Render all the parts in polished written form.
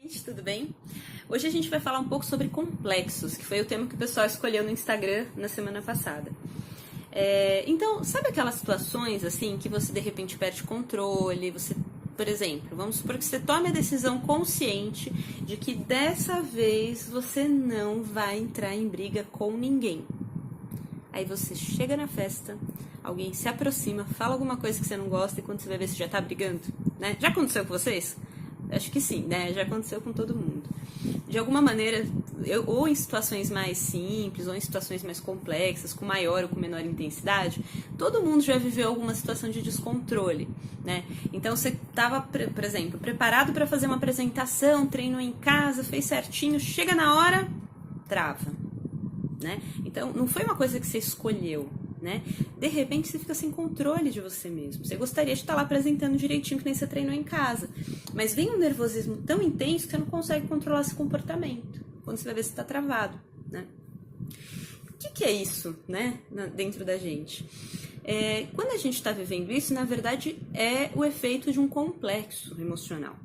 Gente, tudo bem? Hoje a gente vai falar um pouco sobre complexos, que foi o tema que o pessoal escolheu no Instagram na semana passada. Então, sabe aquelas situações assim que você de repente perde controle, por exemplo, vamos supor que você tome a decisão consciente de que dessa vez você não vai entrar em briga com ninguém. Aí você chega na festa, alguém se aproxima, fala alguma coisa que você não gosta e quando você vai ver você já tá brigando, né? Já aconteceu com vocês? Acho que sim, né? Já aconteceu com todo mundo. De alguma maneira, ou em situações mais simples, ou em situações mais complexas, com maior ou com menor intensidade, todo mundo já viveu alguma situação de descontrole, né? Então você estava, por exemplo, preparado para fazer uma apresentação, treinou em casa, fez certinho, chega na hora, trava, né? Então não foi uma coisa que você escolheu, né? De repente você fica sem controle de você mesmo. Você gostaria de estar lá apresentando direitinho que nem você treinou em casa, mas vem um nervosismo tão intenso que você não consegue controlar esse comportamento. Quando você vai ver se está travado, né? O que é isso, né? Dentro da gente? Quando a gente está vivendo isso, na verdade, é o efeito de um complexo emocional.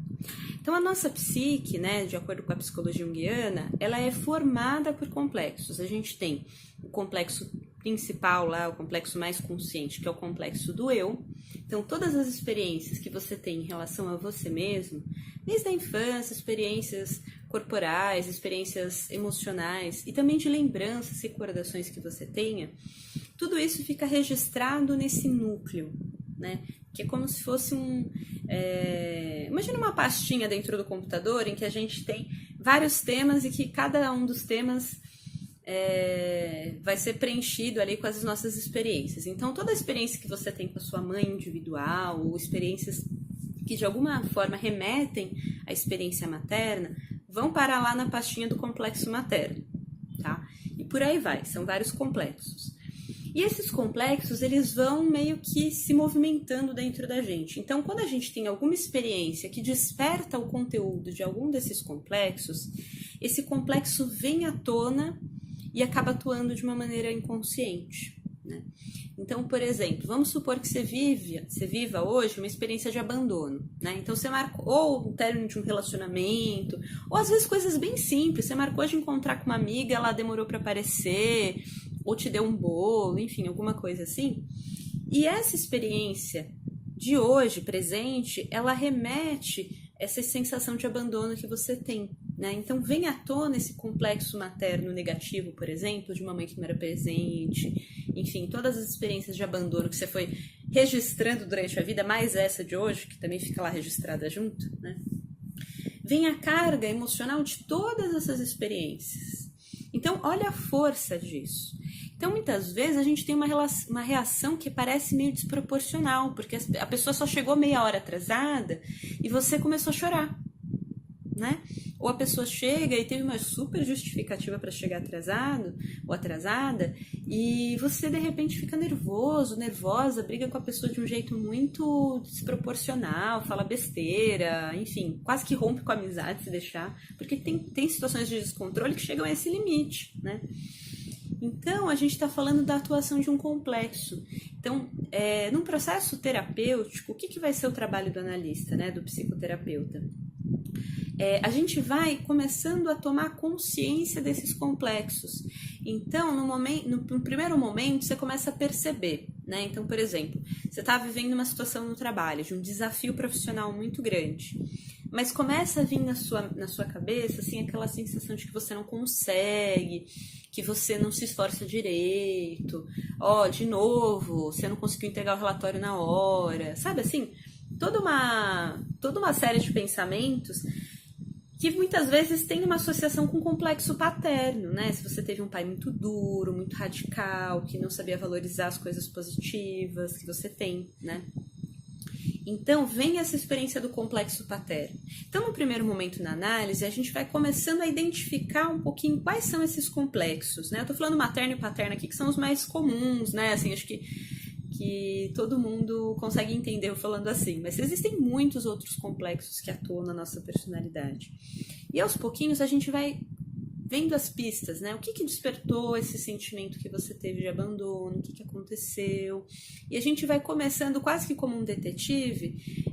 Então, a nossa psique, né, de acordo com a psicologia junguiana, ela é formada por complexos. A gente tem o complexo principal lá, o complexo mais consciente, que é o complexo do eu. Então, todas as experiências que você tem em relação a você mesmo, desde a infância, experiências corporais, experiências emocionais e também de lembranças e recordações que você tenha, tudo isso fica registrado nesse núcleo, né? Que é como se fosse imagina uma pastinha dentro do computador em que a gente tem vários temas e que cada um dos temas vai ser preenchido ali com as nossas experiências. Então, toda a experiência que você tem com a sua mãe individual, ou experiências que de alguma forma remetem à experiência materna, vão parar lá na pastinha do complexo materno, tá? E por aí vai, são vários complexos. E esses complexos, eles vão meio que se movimentando dentro da gente. Então, quando a gente tem alguma experiência que desperta o conteúdo de algum desses complexos, esse complexo vem à tona e acaba atuando de uma maneira inconsciente, né? Então, por exemplo, vamos supor que você viva hoje uma experiência de abandono, né? Então, você marcou ou o término de um relacionamento, ou às vezes coisas bem simples. Você marcou de encontrar com uma amiga, ela demorou para aparecer, ou te deu um bolo, enfim, alguma coisa assim. E essa experiência de hoje, presente, ela remete essa sensação de abandono que você tem, né? Então vem à tona esse complexo materno negativo, por exemplo, de uma mãe que não era presente, enfim, todas as experiências de abandono que você foi registrando durante a vida, mais essa de hoje, que também fica lá registrada junto, né? Vem a carga emocional de todas essas experiências. Então, olha a força disso. Então, muitas vezes, a gente tem uma reação que parece meio desproporcional, porque a pessoa só chegou meia hora atrasada e você começou a chorar, né? Ou a pessoa chega e teve uma super justificativa para chegar atrasado ou atrasada e você, de repente, fica nervoso, nervosa, briga com a pessoa de um jeito muito desproporcional, fala besteira, enfim, quase que rompe com a amizade se deixar, porque tem situações de descontrole que chegam a esse limite, né? Então, a gente está falando da atuação de um complexo. Então, num processo terapêutico, o que vai ser o trabalho do analista, né, do psicoterapeuta? A gente vai começando a tomar consciência desses complexos. Então, no primeiro momento, você começa a perceber, né? Então, por exemplo, você está vivendo uma situação no trabalho, de um desafio profissional muito grande, mas começa a vir na sua cabeça, assim, aquela sensação de que você não consegue, que você não se esforça direito, de novo, você não conseguiu entregar o relatório na hora, sabe assim? Toda uma série de pensamentos que muitas vezes tem uma associação com o complexo paterno, né? Se você teve um pai muito duro, muito radical, que não sabia valorizar as coisas positivas que você tem, né? Então, vem essa experiência do complexo paterno. Então, no primeiro momento na análise, a gente vai começando a identificar um pouquinho quais são esses complexos, né? Eu tô falando materno e paterno aqui, que são os mais comuns, né? Assim, acho que todo mundo consegue entender eu falando assim, mas existem muitos outros complexos que atuam na nossa personalidade. E aos pouquinhos a gente vai vendo as pistas, né? O que despertou esse sentimento que você teve de abandono, o que aconteceu. E a gente vai começando quase que como um detetive,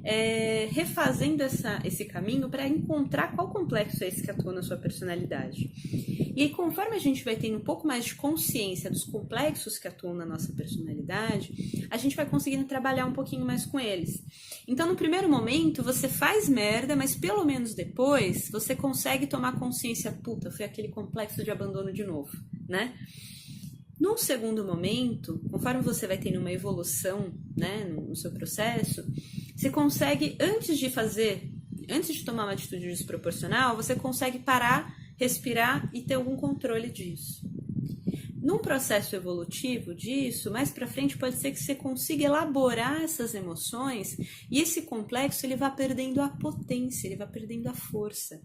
refazendo esse caminho para encontrar qual complexo é esse que atua na sua personalidade. E aí, conforme a gente vai tendo um pouco mais de consciência dos complexos que atuam na nossa personalidade, a gente vai conseguindo trabalhar um pouquinho mais com eles. Então, no primeiro momento, você faz merda, mas pelo menos depois, você consegue tomar consciência, puta, foi aquele complexo de abandono de novo, né? Num segundo momento, conforme você vai tendo uma evolução, né, no seu processo, você consegue, antes de tomar uma atitude desproporcional, você consegue parar, respirar e ter algum controle disso. Num processo evolutivo disso, mais pra frente pode ser que você consiga elaborar essas emoções e esse complexo ele vai perdendo a potência, ele vai perdendo a força.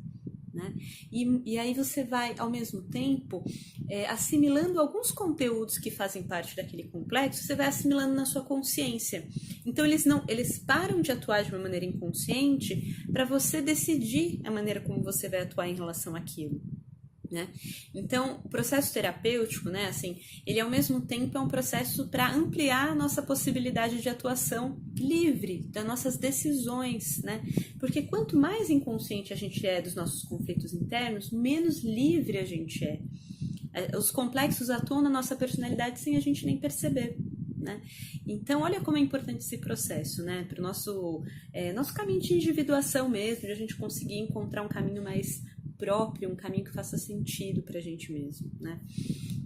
Né? E aí você vai, ao mesmo tempo, assimilando alguns conteúdos que fazem parte daquele complexo, você vai assimilando na sua consciência. Então eles param de atuar de uma maneira inconsciente para você decidir a maneira como você vai atuar em relação àquilo. Né? Então, o processo terapêutico, né, assim, ele ao mesmo tempo é um processo para ampliar a nossa possibilidade de atuação livre das nossas decisões, né? Porque quanto mais inconsciente a gente é dos nossos conflitos internos, menos livre a gente é. Os complexos atuam na nossa personalidade sem a gente nem perceber. Né? Então, olha como é importante esse processo, né? Para o nosso caminho de individuação mesmo, de a gente conseguir encontrar um caminho mais próprio, um caminho que faça sentido pra gente mesmo, né?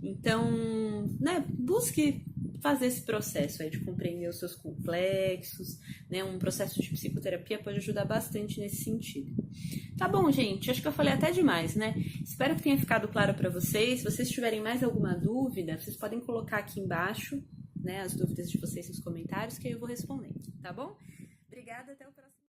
Então, né, busque fazer esse processo aí de compreender os seus complexos, né? Um processo de psicoterapia pode ajudar bastante nesse sentido. Tá bom, gente? Acho que eu falei até demais, né? Espero que tenha ficado claro para vocês. Se vocês tiverem mais alguma dúvida, vocês podem colocar aqui embaixo, né, as dúvidas de vocês nos comentários, que aí eu vou respondendo, tá bom? Obrigada, até o próximo.